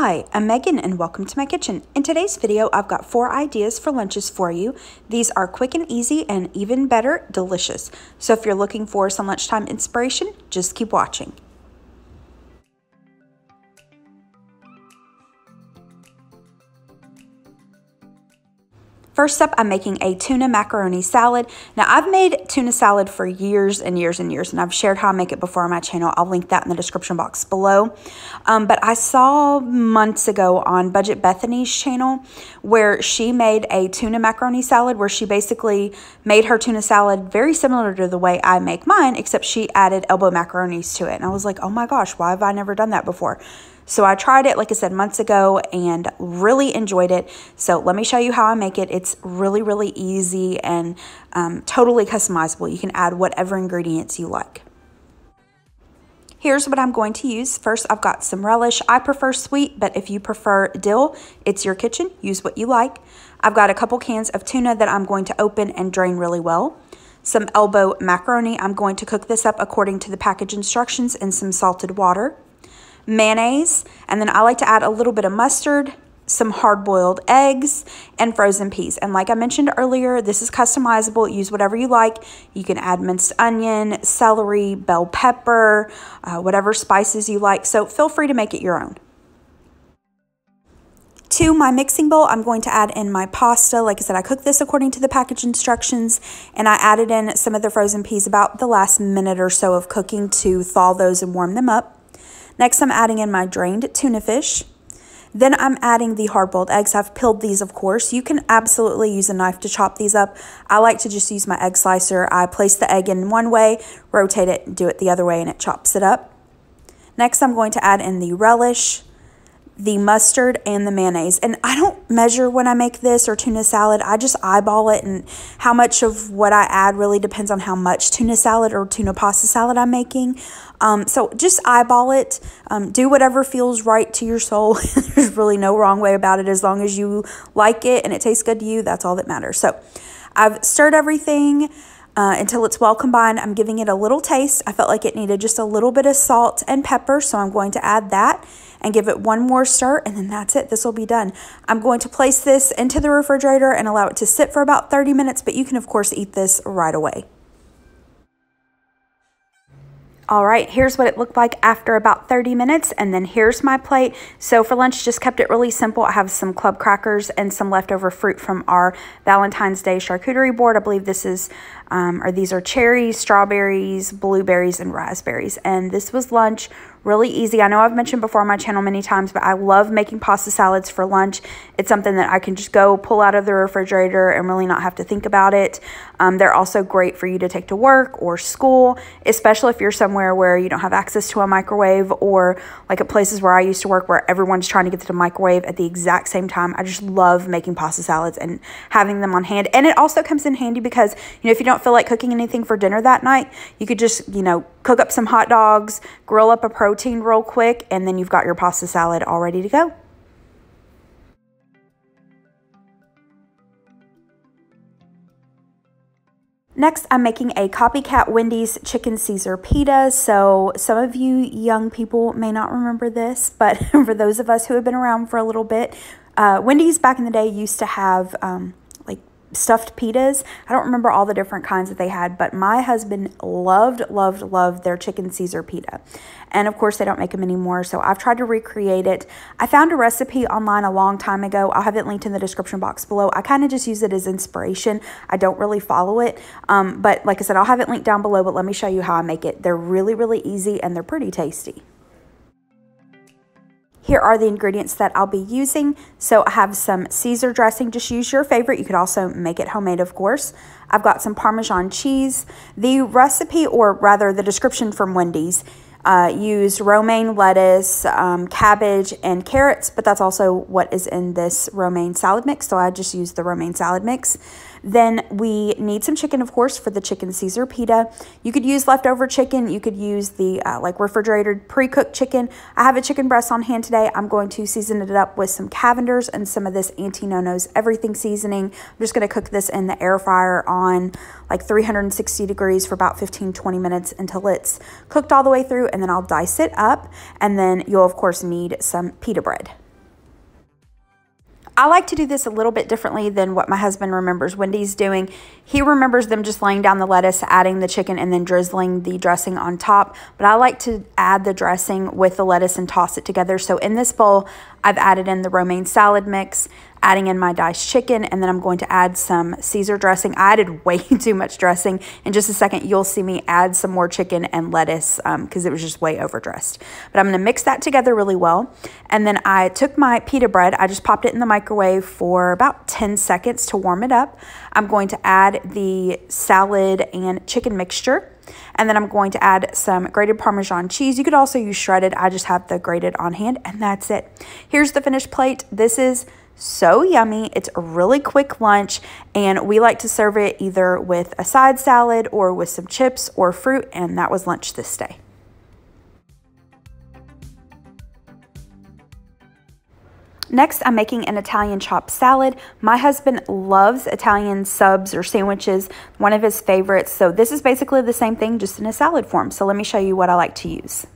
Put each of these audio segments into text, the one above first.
Hi, I'm Megan and welcome to my kitchen. In today's video, I've got 4 ideas for lunches for you. These are quick and easy and even better, delicious. So if you're looking for some lunchtime inspiration, just keep watching. First up, I'm making a tuna macaroni salad. Now, I've made tuna salad for years and years and years, and I've shared how I make it before on my channel. I'll link that in the description box below. But I saw months ago on Budget Bethany's channel where she made a tuna macaroni salad where she basically made her tuna salad very similar to the way I make mine, except she added elbow macaronis to it. And I was like, oh my gosh, why have I never done that before? So I tried it, like I said, months ago and really enjoyed it. So let me show you how I make it. It's really, really easy and totally customizable. You can add whatever ingredients you like. Here's what I'm going to use. First, I've got some relish. I prefer sweet, but if you prefer dill, it's your kitchen. Use what you like. I've got a couple cans of tuna that I'm going to open and drain really well. Some elbow macaroni. I'm going to cook this up according to the package instructions in some salted water. Mayonnaise, and then I like to add a little bit of mustard, some hard-boiled eggs, and frozen peas. And like I mentioned earlier, this is customizable. Use whatever you like. You can add minced onion, celery, bell pepper, whatever spices you like. So feel free to make it your own. To my mixing bowl, I'm going to add in my pasta. Like I said, I cooked this according to the package instructions, and I added in some of the frozen peas about the last minute or so of cooking to thaw those and warm them up. Next, I'm adding in my drained tuna fish. Then I'm adding the hard-boiled eggs. I've peeled these, of course. You can absolutely use a knife to chop these up. I like to just use my egg slicer. I place the egg in one way, rotate it, do it the other way, and it chops it up. Next, I'm going to add in the relish, the mustard, and the mayonnaise. And I don't measure when I make this or tuna salad. I just eyeball it, and how much of what I add really depends on how much tuna salad or tuna pasta salad I'm making. So just eyeball it. Do whatever feels right to your soul. There's really no wrong way about it. As long as you like it and it tastes good to you, that's all that matters. So I've stirred everything until it's well combined. I'm giving it a little taste. I felt like it needed just a little bit of salt and pepper, so I'm going to add that and give it one more stir, and then that's it. This will be done. I'm going to place this into the refrigerator and allow it to sit for about 30 minutes, but you can, of course, eat this right away. All right, here's what it looked like after about 30 minutes, and then here's my plate. So for lunch, just kept it really simple. I have some club crackers and some leftover fruit from our Valentine's Day charcuterie board. I believe this is, these are cherries, strawberries, blueberries, and raspberries. And this was lunch. Really easy. I know I've mentioned before on my channel many times, but I love making pasta salads for lunch. It's something that I can just go pull out of the refrigerator and really not have to think about it. They're also great for you to take to work or school, especially if you're somewhere where you don't have access to a microwave, or like at places where I used to work where everyone's trying to get to the microwave at the exact same time. I just love making pasta salads and having them on hand. And it also comes in handy because, you know, if you don't feel like cooking anything for dinner that night, you could just, you know, cook up some hot dogs, grill up a protein real quick, and then you've got your pasta salad all ready to go. Next, I'm making a Copycat Wendy's chicken Caesar pita. So some of you young people may not remember this, but for those of us who have been around for a little bit, Wendy's back in the day used to have like stuffed pitas. I don't remember all the different kinds that they had, but my husband loved their chicken Caesar pita. And of course, they don't make them anymore, so I've tried to recreate it. I found a recipe online a long time ago. I'll have it linked in the description box below. I kind of just use it as inspiration. I don't really follow it, but like I said, I'll have it linked down below, but let me show you how I make it. They're really, really easy, and they're pretty tasty. Here are the ingredients that I'll be using. So I have some Caesar dressing. Just use your favorite. You could also make it homemade, of course. I've got some Parmesan cheese. The recipe, or rather the description from Wendy's, used romaine lettuce, cabbage, and carrots, but that's also what is in this romaine salad mix, so I just used the romaine salad mix. Then we need some chicken, of course, for the chicken Caesar pita. You could use leftover chicken. You could use the like refrigerated pre-cooked chicken. I have a chicken breast on hand today. I'm going to season it up with some Cavender's and some of this Auntie Nono's everything seasoning. I'm just going to cook this in the air fryer on like 360 degrees for about 15-20 minutes until it's cooked all the way through, and then I'll dice it up, and then you'll of course need some pita bread. I like to do this a little bit differently than what my husband remembers Wendy's doing. He remembers them just laying down the lettuce, adding the chicken, and then drizzling the dressing on top. But I like to add the dressing with the lettuce and toss it together. So in this bowl, I've added in the romaine salad mix, adding in my diced chicken, and then I'm going to add some Caesar dressing. I added way too much dressing. In just a second, you'll see me add some more chicken and lettuce because it was just way overdressed. But I'm going to mix that together really well. And then I took my pita bread. I just popped it in the microwave for about 10 seconds to warm it up. I'm going to add the salad and chicken mixture. And then I'm going to add some grated Parmesan cheese. You could also use shredded. I just have the grated on hand, and that's it. Here's the finished plate. This is so yummy. It's a really quick lunch, and we like to serve it either with a side salad or with some chips or fruit, and that was lunch this day. Next, I'm making an Italian chopped salad. My husband loves Italian subs or sandwiches, one of his favorites. So this is basically the same thing, just in a salad form. So let me show you what I like to use.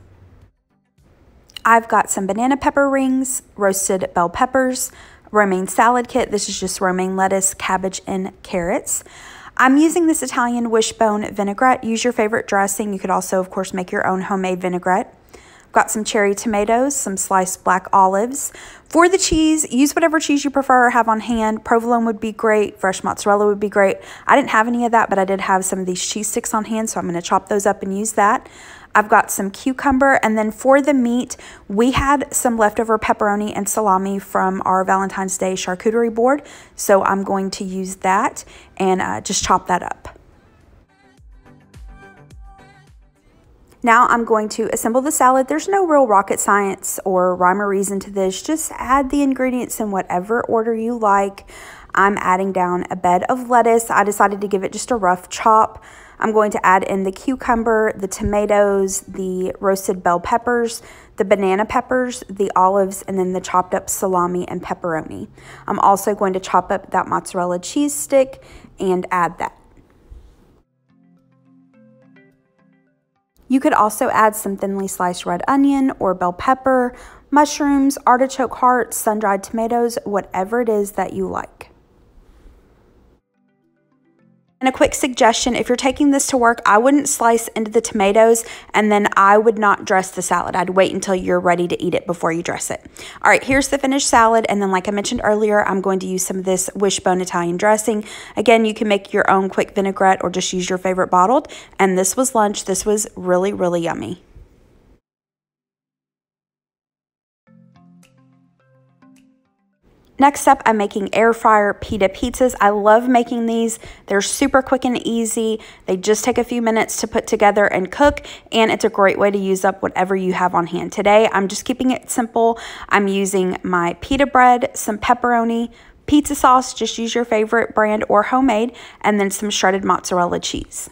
I've got some banana pepper rings, roasted bell peppers, romaine salad kit. This is just romaine lettuce, cabbage, and carrots. I'm using this Italian wishbone vinaigrette. Use your favorite dressing. You could also, of course, make your own homemade vinaigrette. Got some cherry tomatoes, some sliced black olives. For the cheese, use whatever cheese you prefer or have on hand. Provolone would be great. Fresh mozzarella would be great. I didn't have any of that, but I did have some of these cheese sticks on hand, so I'm going to chop those up and use that. I've got some cucumber, and then for the meat, we had some leftover pepperoni and salami from our Valentine's Day charcuterie board, so I'm going to use that and just chop that up. Now I'm going to assemble the salad. There's no real rocket science or rhyme or reason to this. Just add the ingredients in whatever order you like. I'm adding down a bed of lettuce. I decided to give it just a rough chop. I'm going to add in the cucumber, the tomatoes, the roasted bell peppers, the banana peppers, the olives, and then the chopped up salami and pepperoni. I'm also going to chop up that mozzarella cheese stick and add that. You could also add some thinly sliced red onion or bell pepper, mushrooms, artichoke hearts, sun-dried tomatoes, whatever it is that you like. And a quick suggestion, if you're taking this to work, I wouldn't slice into the tomatoes, and then I would not dress the salad. I'd wait until you're ready to eat it before you dress it. All right, here's the finished salad, and then like I mentioned earlier, I'm going to use some of this wishbone Italian dressing. Again, you can make your own quick vinaigrette or just use your favorite bottled, and this was lunch. This was really, really yummy. Next up, I'm making air fryer pita pizzas. I love making these. They're super quick and easy. They just take a few minutes to put together and cook, and it's a great way to use up whatever you have on hand. Today, I'm just keeping it simple. I'm using my pita bread, some pepperoni, pizza sauce, just use your favorite brand or homemade, and then some shredded mozzarella cheese.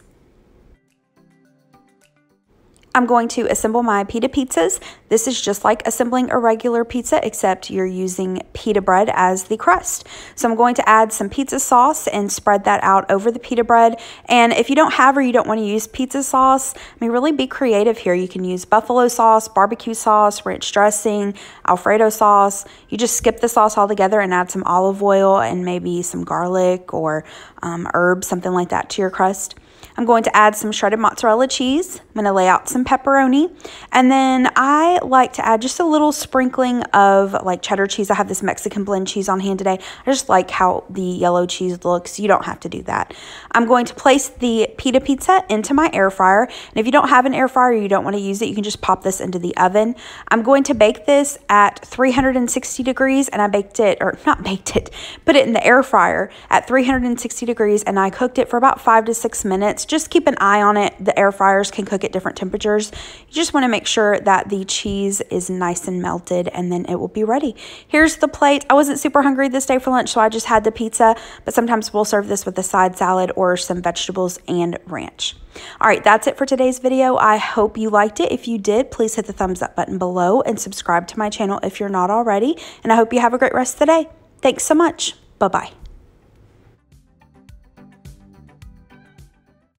I'm going to assemble my pita pizzas. This is just like assembling a regular pizza, except you're using pita bread as the crust. So I'm going to add some pizza sauce and spread that out over the pita bread. And if you don't have or you don't want to use pizza sauce, I mean, really be creative here. You can use buffalo sauce, barbecue sauce, ranch dressing, Alfredo sauce. You just skip the sauce altogether and add some olive oil and maybe some garlic or herbs, something like that to your crust. I'm going to add some shredded mozzarella cheese. I'm going to lay out some pepperoni. And then I like to add just a little sprinkling of like cheddar cheese. I have this Mexican blend cheese on hand today. I just like how the yellow cheese looks. You don't have to do that. I'm going to place the pita pizza into my air fryer. And if you don't have an air fryer or you don't want to use it, you can just pop this into the oven. I'm going to bake this at 360 degrees. And I baked it, or not baked it, put it in the air fryer at 360 degrees. And I cooked it for about 5 to 6 minutes. Just keep an eye on it. The air fryers can cook at different temperatures. You just want to make sure that the cheese is nice and melted, and then it will be ready. Here's the plate. I wasn't super hungry this day for lunch, so I just had the pizza, but sometimes we'll serve this with a side salad or some vegetables and ranch. All right, that's it for today's video. I hope you liked it. If you did, please hit the thumbs up button below and subscribe to my channel if you're not already, and I hope you have a great rest of the day. Thanks so much. Bye-bye.